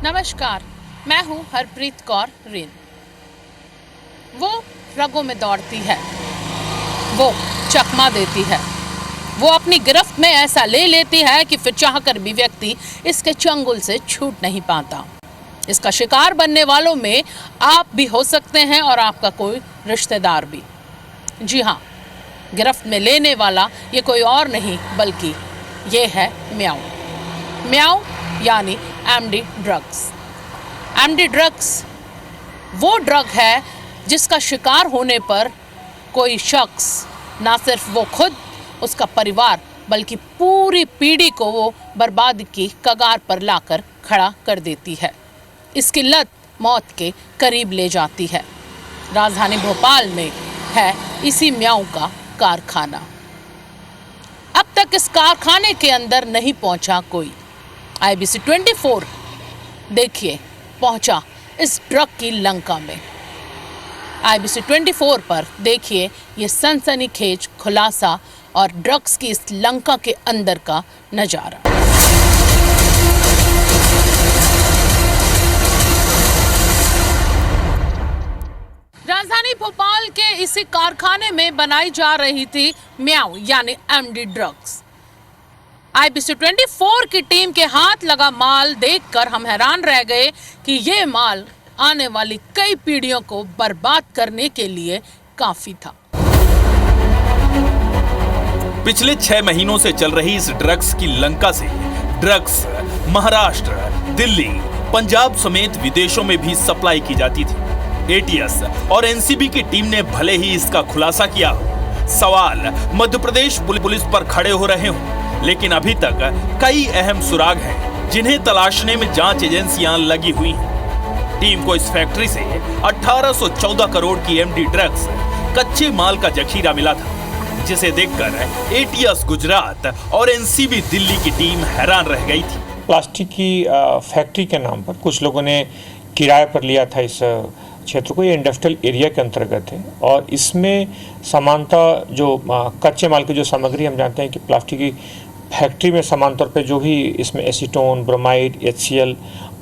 नमस्कार, मैं हूँ हरप्रीत कौर रीन। वो रगों में दौड़ती है, वो चकमा देती है, वो अपनी गिरफ्त में ऐसा ले लेती है कि फिर चाहकर भी व्यक्ति इसके चंगुल से छूट नहीं पाता। इसका शिकार बनने वालों में आप भी हो सकते हैं और आपका कोई रिश्तेदार भी। जी हाँ, गिरफ्त में लेने वाला ये कोई और नहीं बल्कि ये है म्याऊ। म्याऊ यानी एमडी ड्रग्स। एमडी ड्रग्स वो ड्रग है जिसका शिकार होने पर कोई शख्स ना सिर्फ वो खुद, उसका परिवार, बल्कि पूरी पीढ़ी को वो बर्बादी की कगार पर लाकर खड़ा कर देती है। इसकी लत मौत के करीब ले जाती है। राजधानी भोपाल में है इसी म्याऊ का कारखाना। अब तक इस कारखाने के अंदर नहीं पहुंचा कोई। IBC 24 देखिए पहुंचा इस ड्रग की लंका में। IBC 24 पर देखिए ये सनसनीखेज खुलासा और ड्रग्स की इस लंका के अंदर का नजारा। राजधानी भोपाल के इसी कारखाने में बनाई जा रही थी म्याऊ यानी एमडी ड्रग्स। IBC 24 की टीम के हाथ लगा माल देखकर हम हैरान रह गए कि ये माल आने वाली कई पीढ़ियों को बर्बाद करने के लिए काफी था। पिछले 6 महीनों से चल रही इस ड्रग्स की लंका से ड्रग्स महाराष्ट्र, दिल्ली, पंजाब समेत विदेशों में भी सप्लाई की जाती थी। ATS और NCB की टीम ने भले ही इसका खुलासा किया, सवाल मध्य प्रदेश पुलिस पर खड़े हो रहे हों, लेकिन अभी तक कई अहम सुराग हैं जिन्हें तलाशने में जांच एजेंसियां लगी हुई हैं। टीम को इस फैक्ट्री से 1814 करोड़ की एमडी ड्रग्स कच्चे माल का जखीरा मिला था, जिसे देखकर ATS गुजरात और NCB दिल्ली की टीम हैरान रह गई थी। प्लास्टिक की फैक्ट्री के नाम पर कुछ लोगों ने किराए पर लिया था इस क्षेत्र को। ये इंडस्ट्रियल एरिया के अंतर्गत है और इसमें समानतः जो कच्चे माल की जो सामग्री, हम जानते हैं कि प्लास्टिक की फैक्ट्री में समान तौर पे जो भी इसमें एसीटोन, ब्रोमाइड, HCl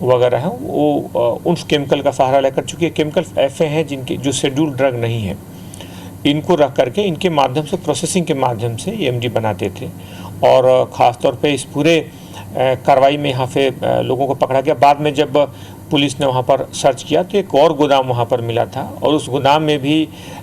वगैरह है, वो उन केमिकल का सहारा लेकर, चूँकि केमिकल ऐसे हैं जिनके जो शेड्यूल ड्रग नहीं है, इनको रख करके इनके माध्यम से, प्रोसेसिंग के माध्यम से ये MD बनाते थे। और ख़ास तौर पे इस पूरे कार्रवाई में यहाँ पे लोगों को पकड़ा गया। बाद में जब पुलिस ने वहाँ पर सर्च किया तो एक और गोदाम वहाँ पर मिला था और उस गोदाम में भी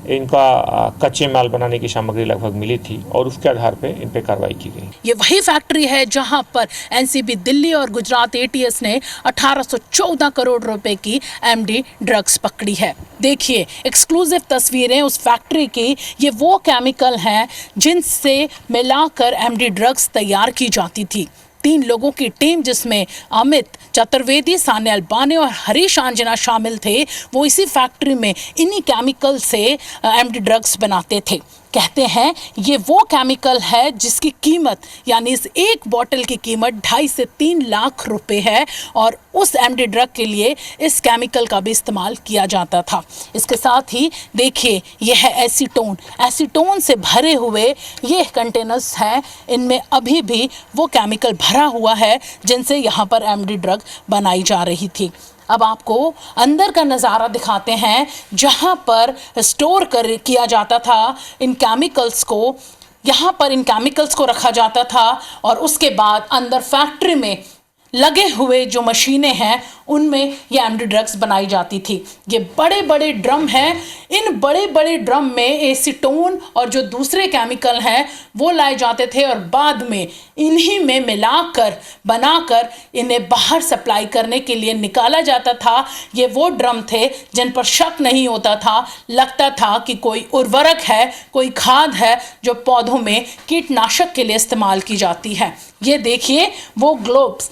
इनका कच्चे माल बनाने की सामग्री लगभग मिली थी और उसके आधार पे इन पे कार्रवाई की गई। ये वही फैक्ट्री है जहां पर NCB दिल्ली और गुजरात ATS ने 1814 करोड़ रुपए की MD ड्रग्स पकड़ी है। देखिए एक्सक्लूसिव तस्वीरें उस फैक्ट्री की। ये वो केमिकल हैं जिनसे मिलाकर MD ड्रग्स तैयार की जाती थी। 3 लोगों की टीम, जिसमें अमित चतुर्वेदी, सान्याल बाने और हरीश आंजना शामिल थे, वो इसी फैक्ट्री में इन्हीं केमिकल से एमडी ड्रग्स बनाते थे। कहते हैं ये वो केमिकल है जिसकी कीमत, यानी इस एक बॉटल की कीमत 2.5 से 3 लाख रुपए है और उस एमडी ड्रग के लिए इस केमिकल का भी इस्तेमाल किया जाता था। इसके साथ ही देखिए यह है एसीटोन। एसीटोन से भरे हुए ये कंटेनर्स हैं, इनमें अभी भी वो केमिकल भरा हुआ है जिनसे यहाँ पर एमडी ड्रग बनाई जा रही थी। अब आपको अंदर का नज़ारा दिखाते हैं जहां पर स्टोर किया जाता था इन केमिकल्स को। यहाँ पर इन केमिकल्स को रखा जाता था और उसके बाद अंदर फैक्ट्री में लगे हुए जो मशीनें हैं उनमें ये एमडी ड्रग्स बनाई जाती थी। ये बड़े बड़े ड्रम हैं, इन बड़े बड़े ड्रम में एसीटोन और जो दूसरे केमिकल हैं वो लाए जाते थे और बाद में इन्हीं में मिलाकर बनाकर इन्हें बाहर सप्लाई करने के लिए निकाला जाता था। ये वो ड्रम थे जिन पर शक नहीं होता था, लगता था कि कोई उर्वरक है, कोई खाद है जो पौधों में कीटनाशक के लिए इस्तेमाल की जाती है। ये देखिए वो ग्लोव्स,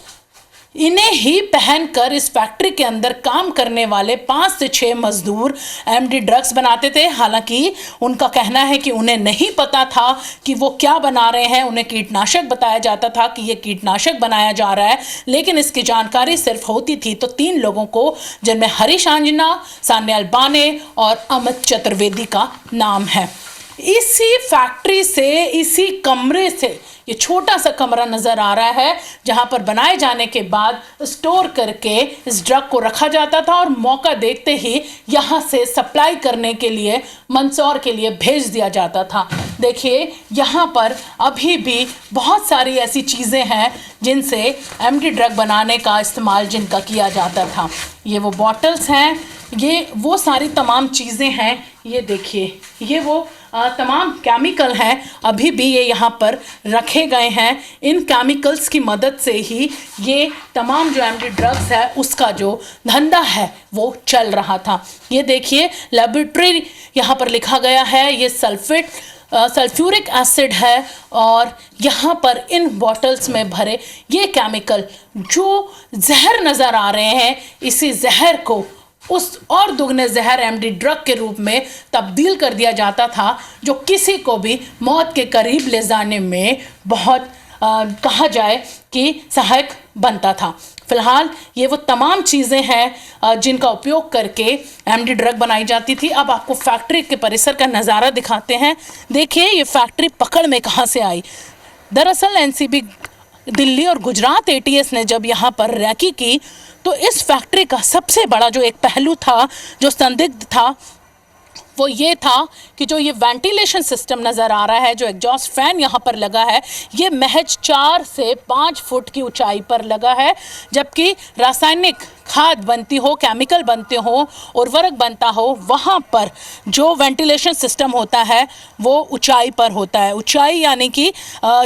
इन्हें ही पहनकर इस फैक्ट्री के अंदर काम करने वाले 5 से 6 मजदूर एमडी ड्रग्स बनाते थे। हालांकि उनका कहना है कि उन्हें नहीं पता था कि वो क्या बना रहे हैं। उन्हें कीटनाशक बताया जाता था कि ये कीटनाशक बनाया जा रहा है, लेकिन इसकी जानकारी सिर्फ होती थी तो 3 लोगों को, जिनमें हरीश आंजना, सान्याल बाने और अमित चतुर्वेदी का नाम है। इसी फैक्ट्री से, इसी कमरे से ये छोटा सा कमरा नजर आ रहा है जहां पर बनाए जाने के बाद स्टोर करके इस ड्रग को रखा जाता था और मौका देखते ही यहां से सप्लाई करने के लिए मंदसौर के लिए भेज दिया जाता था। देखिए यहाँ पर अभी भी बहुत सारी ऐसी चीज़ें हैं जिनसे एमडी ड्रग बनाने का इस्तेमाल जिनका किया जाता था। ये वो बॉटल्स हैं, ये वो सारी तमाम चीज़ें हैं। ये देखिए ये वो तमाम केमिकल हैं, अभी भी ये यहाँ पर रखे गए हैं। इन केमिकल्स की मदद से ही ये तमाम जो एमडी ड्रग्स है उसका जो धंधा है वो चल रहा था। ये देखिए लेबोरेटरी यहाँ पर लिखा गया है, ये सल्फ्यूरिक एसिड है और यहाँ पर इन बॉटल्स में भरे ये केमिकल जो जहर नज़र आ रहे हैं, इसी जहर को उस और दुगने जहर एमडी ड्रग के रूप में तब्दील कर दिया जाता था, जो किसी को भी मौत के करीब ले जाने में बहुत कहा जाए कि सहायक बनता था। फिलहाल ये वो तमाम चीज़ें हैं जिनका उपयोग करके एमडी ड्रग बनाई जाती थी। अब आपको फैक्ट्री के परिसर का नज़ारा दिखाते हैं। देखिए ये फैक्ट्री पकड़ में कहाँ से आई। दरअसल एनसीबी दिल्ली और गुजरात एटीएस ने जब यहाँ पर रैकी की तो इस फैक्ट्री का सबसे बड़ा जो एक पहलू था, जो संदिग्ध था, वो ये था कि जो ये वेंटिलेशन सिस्टम नज़र आ रहा है, जो एग्जॉस्ट फैन यहाँ पर लगा है, ये महज 4 से 5 फुट की ऊंचाई पर लगा है, जबकि रासायनिक खाद बनती हो, केमिकल बनते हो, उर्वरक बनता हो, वहाँ पर जो वेंटिलेशन सिस्टम होता है वो ऊंचाई पर होता है। ऊंचाई यानी कि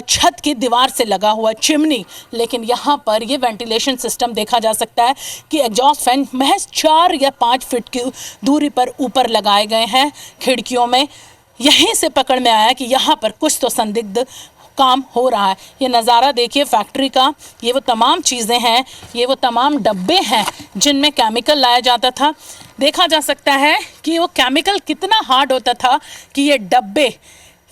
छत की दीवार से लगा हुआ चिमनी, लेकिन यहाँ पर ये वेंटिलेशन सिस्टम देखा जा सकता है कि एग्जॉस्ट फैन महज 4 या 5 फीट की दूरी पर ऊपर लगाए गए हैं खिड़कियों में। यहीं से पकड़ में आया कि यहाँ पर कुछ तो संदिग्ध काम हो रहा है। ये नज़ारा देखिए फैक्ट्री का, ये वो तमाम चीज़ें हैं, ये वो तमाम डब्बे हैं जिनमें केमिकल लाया जाता था। देखा जा सकता है कि वो केमिकल कितना हार्ड होता था कि ये डब्बे,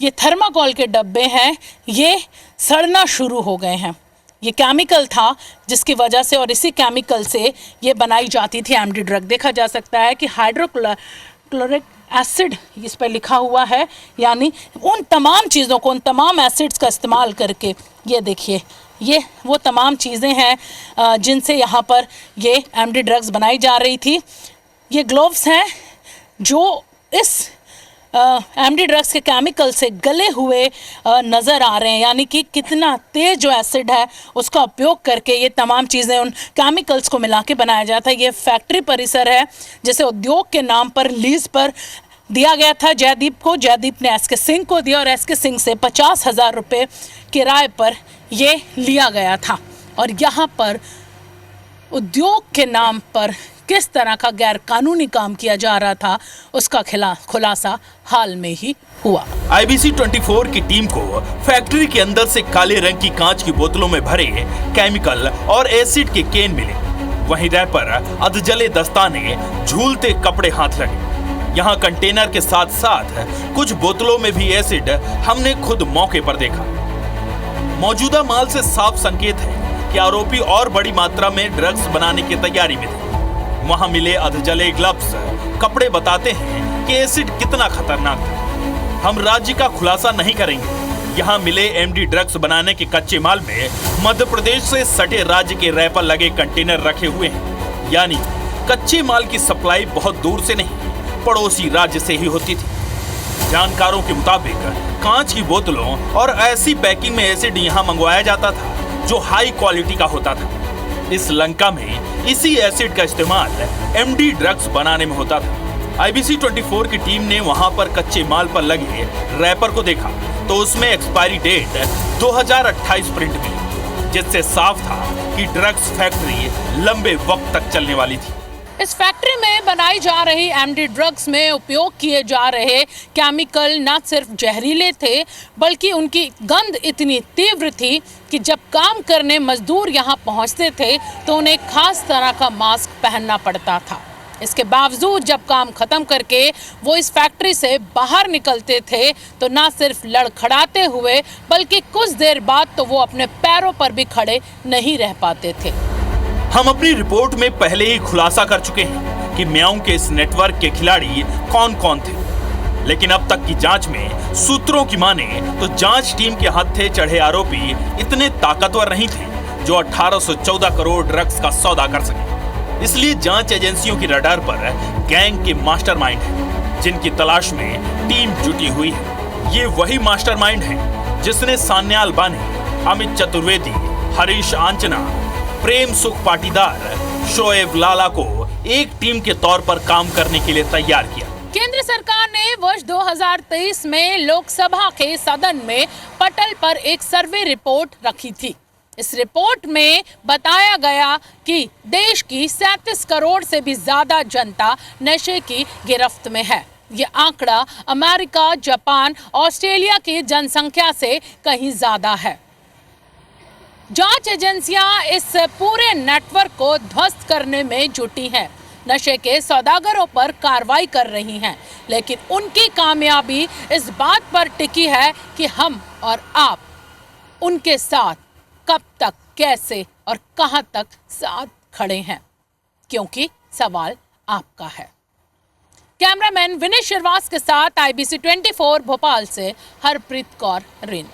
ये थर्माकोल के डब्बे हैं, ये सड़ना शुरू हो गए हैं। ये केमिकल था जिसकी वजह से और इसी केमिकल से ये बनाई जाती थी एमडी ड्रग। देखा जा सकता है कि हाइड्रोक्लोरिक एसिड इस पर लिखा हुआ है, यानी उन तमाम चीज़ों को, उन तमाम एसिड्स का इस्तेमाल करके, ये देखिए ये वो तमाम चीज़ें हैं जिनसे यहाँ पर ये एमडी ड्रग्स बनाई जा रही थी। ये ग्लोव्स हैं जो इस एमडी ड्रग्स के केमिकल से गले हुए नज़र आ रहे हैं, यानी कि कितना तेज़ जो एसिड है उसका उपयोग करके ये तमाम चीज़ें उन केमिकल्स को मिला के बनाया जाता है। ये फैक्ट्री परिसर है जिसे उद्योग के नाम पर लीज पर दिया गया था जयदीप को। जयदीप ने एसके सिंह को दिया और एसके सिंह से 50,000 रुपये किराए पर ये लिया गया था। और यहाँ पर उद्योग के नाम पर किस तरह का गैर कानूनी काम किया जा रहा था उसका खुलासा हाल में ही हुआ। IBC 24 की टीम को फैक्ट्री के अंदर से काले रंग की कांच की बोतलों में भरे केमिकल और एसिड के केन मिले। वहीं रैपर, अधजले दस्ताने, झूलते कपड़े हाथ लगे। यहाँ कंटेनर के साथ साथ कुछ बोतलों में भी एसिड हमने खुद मौके पर देखा। मौजूदा माल से साफ संकेत है कि आरोपी और बड़ी मात्रा में ड्रग्स बनाने की तैयारी में थे। वहां मिले अधजले ग्लव्स, कपड़े बताते हैं कि एसिड कितना खतरनाक था। हम राज्य का खुलासा नहीं करेंगे। यहाँ मिले एमडी ड्रग्स बनाने के कच्चे माल में मध्य प्रदेश से सटे राज्य के रैपर लगे कंटेनर रखे हुए हैं, यानी कच्चे माल की सप्लाई बहुत दूर से नहीं, पड़ोसी राज्य से ही होती थी। जानकारों के मुताबिक कांच की बोतलों और ऐसी पैकिंग में एसिड यहाँ मंगवाया जाता था जो हाई क्वालिटी का होता था। इस लंका में इसी एसिड का इस्तेमाल एमडी ड्रग्स बनाने में होता था। IBC 24 की टीम ने वहां पर कच्चे माल पर लगे रैपर को देखा तो उसमें एक्सपायरी डेट 2028 प्रिंट मिली, जिससे साफ था कि ड्रग्स फैक्ट्री लंबे वक्त तक चलने वाली थी। इस फैक्ट्री में बनाई जा रही एमडी ड्रग्स में उपयोग किए जा रहे केमिकल न सिर्फ जहरीले थे, बल्कि उनकी गंध इतनी तीव्र थी कि जब काम करने मजदूर यहाँ पहुँचते थे तो उन्हें खास तरह का मास्क पहनना पड़ता था। इसके बावजूद जब काम खत्म करके वो इस फैक्ट्री से बाहर निकलते थे तो ना सिर्फ लड़खड़ाते हुए बल्कि कुछ देर बाद तो वो अपने पैरों पर भी खड़े नहीं रह पाते थे। हम अपनी रिपोर्ट में पहले ही खुलासा कर चुके हैं कि म्याऊं के इस नेटवर्क के खिलाड़ी कौन कौन थे। लेकिन अब तक की जांच में सूत्रों की माने तो जांच टीम के हत्थे चढ़े आरोपी इतने ताकतवर नहीं थे जो 1814 करोड़ ड्रग्स का सौदा कर सके। इसलिए जांच एजेंसियों की रडार पर गैंग के मास्टरमाइंड हैं, जिनकी तलाश में टीम जुटी हुई है। ये वही मास्टरमाइंड है जिसने सान्याल बानी, अमित चतुर्वेदी, हरीश आंचना, प्रेम सुख पाटीदार, शोएब लाला को एक टीम के तौर पर काम करने के लिए तैयार किया। केंद्र सरकार ने वर्ष 2023 में लोकसभा के सदन में पटल पर एक सर्वे रिपोर्ट रखी थी। इस रिपोर्ट में बताया गया कि देश की 37 करोड़ से भी ज्यादा जनता नशे की गिरफ्त में है। ये आंकड़ा अमेरिका, जापान, ऑस्ट्रेलिया की जनसंख्या से कहीं ज्यादा है। जांच एजेंसियां इस पूरे नेटवर्क को ध्वस्त करने में जुटी हैं, नशे के सौदागरों पर कार्रवाई कर रही हैं, लेकिन उनकी कामयाबी इस बात पर टिकी है कि हम और आप उनके साथ कब तक, कैसे और कहां तक साथ खड़े हैं, क्योंकि सवाल आपका है। कैमरामैन विनय शिरवास के साथ IBC 24 भोपाल से हरप्रीत कौर रिन।